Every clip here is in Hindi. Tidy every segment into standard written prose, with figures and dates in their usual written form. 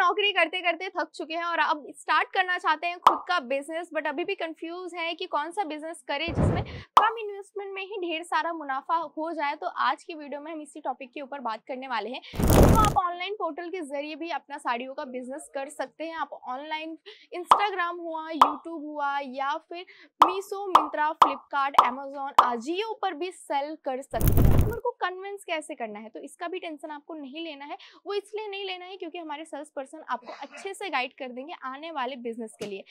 नौकरी करते करते थक चुके हैं और अब स्टार्ट करना चाहते हैं खुद का बिजनेस, बट अभी भी कंफ्यूज है कि कौन सा बिजनेस करें जिसमें कम इन्वेस्टमेंट में ही ढेर सारा मुनाफा हो जाए। तो आज की वीडियो में हम इसी टॉपिक के ऊपर बात करने वाले हैं। तो आप ऑनलाइन पोर्टल के जरिए भी अपना साड़ियों का बिजनेस कर सकते हैं। आप ऑनलाइन इंस्टाग्राम हुआ, यूट्यूब हुआ या फिर मीशो, मिंत्रा, फ्लिपकार्ट, अमेजोन, अजियो पर भी सेल कर सकते हैं। कस्टमर को कन्विंस कैसे करना है, तो इसका भी टेंशन आपको नहीं लेना है। वो इसलिए नहीं लेना है क्योंकि हमारे सेल्स पर्सन आपको अच्छे से गाइड कर देंगे आने वाले बिजनेस के लिए।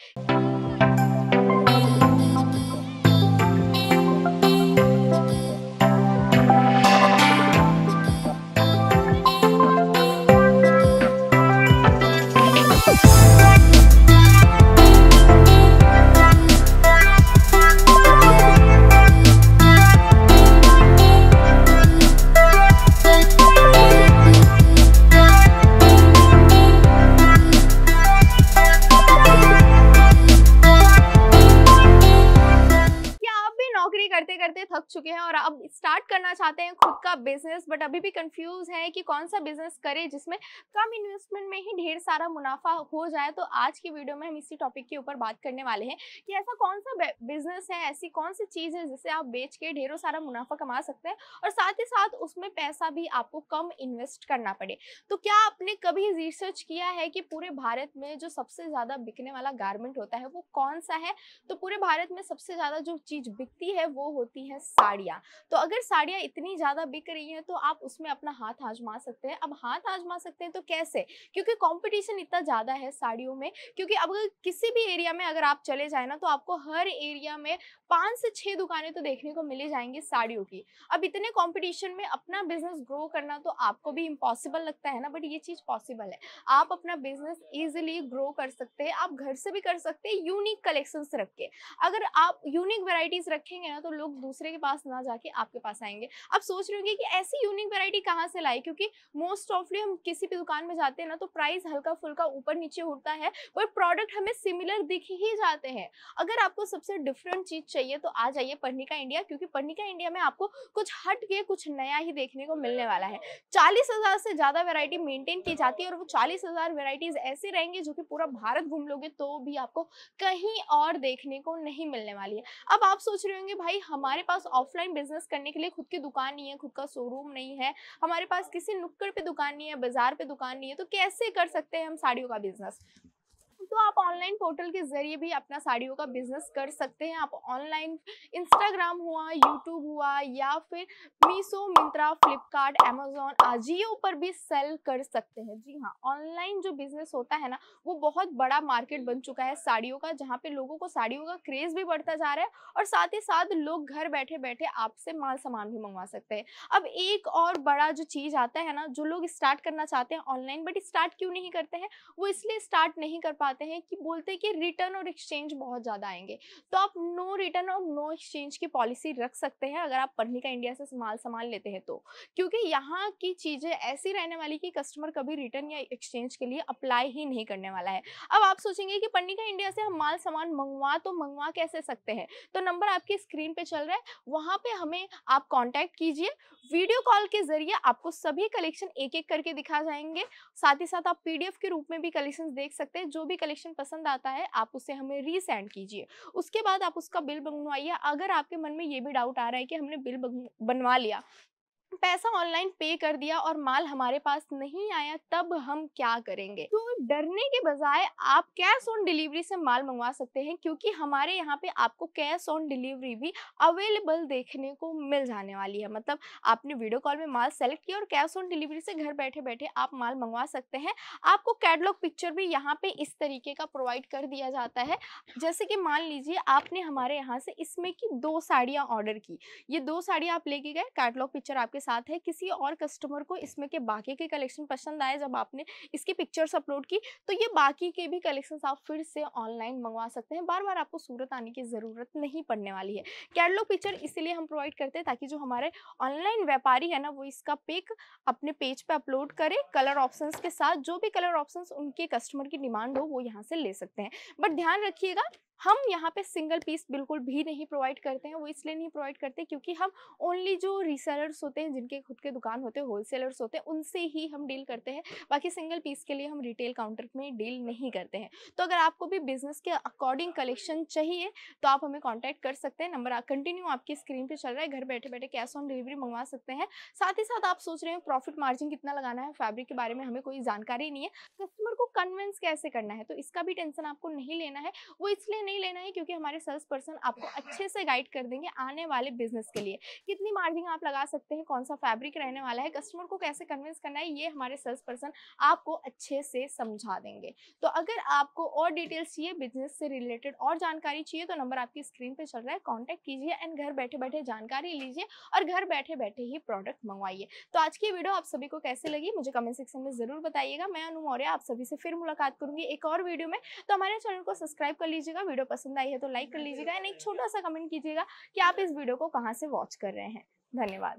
नौकरी करते करते थक चुके हैं और अब स्टार्ट करना चाहते हैं खुद का बिजनेस, बट अभी भी कंफ्यूज है कि कौन सा बिजनेस करें जिसमें कम इन्वेस्टमेंट में ही ढेर सारा मुनाफा हो जाए। तो आज की वीडियो में हम इसी टॉपिक के ऊपर बात करने वाले हैं कि ऐसा कौन सा बिजनेस है, ऐसी कौन सी चीज है जिसे आप बेच के ढेरों सारा मुनाफा कमा सकते हैं और साथ ही साथ उसमें पैसा भी आपको कम इन्वेस्ट करना पड़े। तो क्या आपने कभी रिसर्च किया है कि पूरे भारत में जो सबसे ज्यादा बिकने वाला गारमेंट होता है वो कौन सा है? तो पूरे भारत में सबसे ज्यादा जो चीज बिकती है वो होती है साड़ियाँ। तो अगर साड़ियाँ इतनी ज्यादा बिक रही हैं तो आप उसमें अपना हाथ आजमा सकते हैं। अब हाथ आजमा सकते हैं तो कैसे? क्योंकि कंपटीशन इतना ज्यादा है साड़ियों में। क्योंकि अब अगर किसी भी एरिया में अगर आप चले जाए ना तो आपको हर एरिया में 5 से 6 दुकानें तो देखने को मिली जाएंगी साड़ियों की। अब इतने कंपटीशन में अपना बिजनेस ग्रो करना तो आपको भी इम्पॉसिबल लगता है ना, बट ये चीज पॉसिबल है। आप अपना बिजनेस इजिली ग्रो कर सकते हैं। आप घर से भी कर सकते हैं यूनिक कलेक्शंस रख के। अगर आप यूनिक वैरायटीज रखेंगे ना तो लोग दूसरे के पास ना जाके आपके पास आएंगे। आप सोच रहे होंगे कि ऐसी यूनिक वैरायटी कहाँ से लाई, क्योंकि मोस्ट ऑफली हम किसी भी दुकान में जाते हैं ना तो प्राइस हल्का फुल्का ऊपर नीचे होता है, पर प्रोडक्ट हमें सिमिलर दिख ही जाते हैं। अगर आपको सबसे डिफरेंट चीज चाहिए तो आ जाइए पर्णिका इंडिया, क्योंकि पर्णिका इंडिया में आपको कुछ हट के कुछ नया ही देखने को मिलने वाला है। 40,000 से ज्यादा वैरायटी मेंटेन की जाती है और वो 40,000 वैरायटीज ऐसी रहेंगी जो कि पूरा भारत घूम लोगे तो भी आपको कहीं और देखने को नहीं मिलने वाली है। अब आप सोच रहे होंगे भाई हमारे पास ऑफलाइन बिजनेस करने के लिए खुद की दुकान नहीं है, खुद का शोरूम नहीं है, हमारे पास किसी नुक्कड़ पे दुकान नहीं है, बाजार पे दुकान नहीं है, तो कैसे कर सकते हैं हम साड़ियों का बिजनेस? तो आप ऑनलाइन पोर्टल के जरिए भी अपना साड़ियों का बिजनेस कर सकते हैं। आप ऑनलाइन इंस्टाग्राम हुआ, यूट्यूब हुआ या फिर मीशो, मिंत्रा, फ्लिपकार्ट, अमेजोन, अजियो पर भी सेल कर सकते हैं। जी हाँ, ऑनलाइन जो बिजनेस होता है ना वो बहुत बड़ा मार्केट बन चुका है साड़ियों का, जहाँ पे लोगों को साड़ियों का क्रेज भी बढ़ता जा रहा है और साथ ही साथ लोग घर बैठे बैठे आपसे माल सामान भी मंगवा सकते हैं। अब एक और बड़ा जो चीज आता है ना, जो लोग स्टार्ट करना चाहते हैं ऑनलाइन बट स्टार्ट क्यों नहीं करते हैं, वो इसलिए स्टार्ट नहीं कर पाते हैं कि बोलते हैं कि रिटर्न और एक्सचेंज बहुत ज्यादा आएंगे। तो आप नो रिटर्न और नो एक्सचेंज की पॉलिसी रख सकते हैं अगर आप पर्णिका इंडिया से माल सामान लेते हैं तो, क्योंकि यहाँ की चीजें ऐसी रहने वाली कि कस्टमर कभी रिटर्न या एक्सचेंज के लिए अप्लाई ही नहीं करने वाला है। अब आप सोचेंगे कि पर्णिका इंडिया से हम माल सामान मंगवा कैसे सकते हैं? तो नंबर आपकी स्क्रीन पे चल रहा है, वहां पे हमें आप कांटेक्ट कीजिए। वीडियो कॉल के जरिए आपको सभी कलेक्शन एक एक करके दिखा जाएंगे। साथ ही साथ आप पीडीएफ के रूप में भी कलेक्शंस देख सकते हैं। जो भी कलेक्शन पसंद आता है आप उसे हमें रीसेंड कीजिए। उसके बाद आप उसका बिल बनवाइए। अगर आपके मन में ये भी डाउट आ रहा है कि हमने बिल बनवा लिया, पैसा ऑनलाइन पे कर दिया और माल हमारे पास नहीं आया, तब हम क्या करेंगे? तो डरने के बजाय आप कैश ऑन डिलीवरी से माल मंगवा सकते हैं, क्योंकि हमारे यहाँ पे आपको कैश ऑन डिलीवरी भी अवेलेबल देखने को मिल जाने वाली है। मतलब आपने वीडियो कॉल में माल सेलेक्ट किया और कैश ऑन डिलीवरी से घर बैठे बैठे आप माल मंगवा सकते हैं। आपको कैटलॉग पिक्चर भी यहाँ पे इस तरीके का प्रोवाइड कर दिया जाता है। जैसे कि मान लीजिए आपने हमारे यहाँ से इसमें की 2 साड़ियाँ ऑर्डर की, ये 2 साड़ियाँ आप लेके गए, कैटलॉग पिक्चर आपके साथ है। किसी और कस्टमर को इसमें के बाकी के कलेक्शन पसंद आए, जब आपने इसकी पिक्चर्स अपलोड की तो ये बाकी के भी कलेक्शंस आप फिर से ऑनलाइन मंगवा सकते हैं। बार बार आपको सूरत आने की जरूरत नहीं पड़ने वाली है। कैटलॉग पिक्चर इसीलिए हम प्रोवाइड करते हैं ताकि जो हमारे ऑनलाइन व्यापारी है ना वो इसका पिक अपने पेज पे अपलोड करे कलर ऑप्शंस के साथ। जो भी कलर ऑप्शंस उनके कस्टमर की डिमांड हो वो यहाँ से ले सकते हैं। बट ध्यान रखिएगा हम यहाँ पे सिंगल पीस बिल्कुल भी नहीं प्रोवाइड करते हैं। वो इसलिए नहीं प्रोवाइड करते क्योंकि हम ओनली जो रीसेलर्स होते हैं, जिनके खुद के दुकान होते हैं, होलसेलर्स होते हैं, उनसे ही हम डील करते हैं। बाकी सिंगल पीस के लिए हम रिटेल काउंटर में डील नहीं करते हैं। तो अगर आपको भी बिजनेस के अकॉर्डिंग कलेक्शन चाहिए तो आप हमें कॉन्टैक्ट कर सकते हैं। नंबर कंटिन्यू आपकी स्क्रीन पे चल रहा है। घर बैठे बैठे कैश ऑन डिलीवरी मंगवा सकते हैं। साथ ही साथ आप सोच रहे हैं प्रॉफिट मार्जिन कितना लगाना है, फैब्रिक के बारे में हमें कोई जानकारी नहीं है, कस्टमर को कन्विंस कैसे करना है, तो इसका भी टेंशन आपको नहीं लेना है। वो इसलिए नहीं लेना है क्योंकि हमारे सेल्स पर्सन आपको अच्छे से गाइड कर देंगे आने वाले बिजनेस के लिए। कितनी मार्जिन आप लगा सकते हैं, कौन सा फैब्रिक रहने वाला है, कस्टमर को कैसे कन्विंस करना है, ये हमारे सेल्स पर्सन आपको अच्छे से समझा देंगे। तो अगर आपको और डिटेल्स चाहिए, बिजनेस से रिलेटेड और जानकारी चाहिए, तो नंबर आपकी स्क्रीन पे चल रहा है, कॉन्टैक्ट कीजिए एंड घर बैठे बैठे जानकारी लीजिए और घर बैठे बैठे ही प्रोडक्ट मंगवाइए। तो आज की वीडियो आप सभी को कैसे लगी मुझे कमेंट सेक्शन में जरूर बताइएगा। मैं अनु मौर्य आप सभी से फिर मुलाकात करूंगी एक और वीडियो में। तो हमारे चैनल को सब्सक्राइब कर लीजिएगा, वीडियो पसंद आई है तो लाइक कर लीजिएगा एंड एक छोटा सा कमेंट कीजिएगा कि आप इस वीडियो को कहाँ से वॉच कर रहे हैं। धन्यवाद।